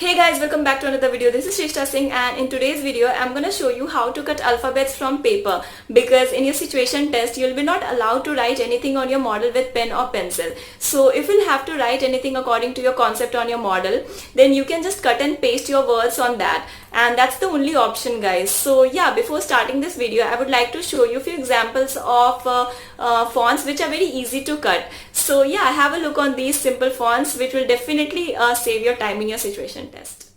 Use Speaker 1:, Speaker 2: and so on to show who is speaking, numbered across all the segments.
Speaker 1: Hey guys, welcome back to another video. This is Shrishta Singh, and in today's video I'm gonna show you how to cut alphabets from paper, because in your situation test you'll be not allowed to write anything on your model with pen or pencil. So if you'll have to write anything according to your concept on your model, then you can just cut and paste your words on that, and that's the only option, guys. So yeah, before starting this video I would like to show you a few examples of fonts which are very easy to cut. So yeah, have a look on these simple fonts which will definitely save your time in your situation test.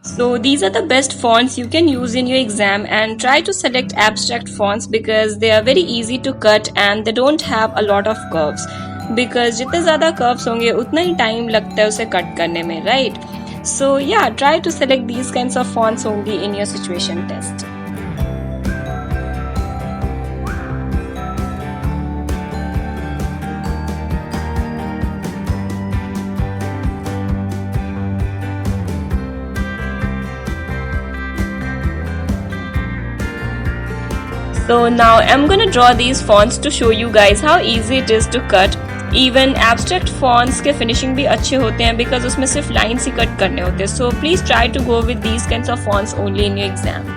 Speaker 2: So these are the best fonts you can use in your exam, and try to select abstract fonts because they are very easy to cut and they don't have a lot of curves, because जितने ज़्यादा curves होंगे उतना ही time लगता है उसे cut करने में, right? So yeah, try to select these kinds of fonts only in your situation test. So now I'm gonna draw these fonts to show you guys how easy it is to cut. Even abstract fonts के finishing भी अच्छे होते हैं because उसमें सिर्फ lines ही cut करने होते हैं. So please try to go with these kinds of fonts only in your exam.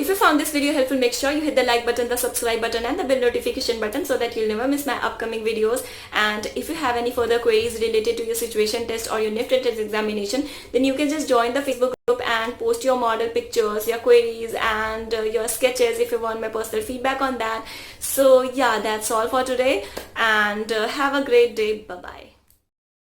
Speaker 1: If you found this video helpful, make sure you hit the like button, the subscribe button and the bell notification button so that you'll never miss my upcoming videos. And if you have any further queries related to your situation test or your NIFT test examination, then you can just join the Facebook group and post your model pictures, your queries and your sketches if you want my personal feedback on that. So yeah, that's all for today, and have a great day. Bye bye.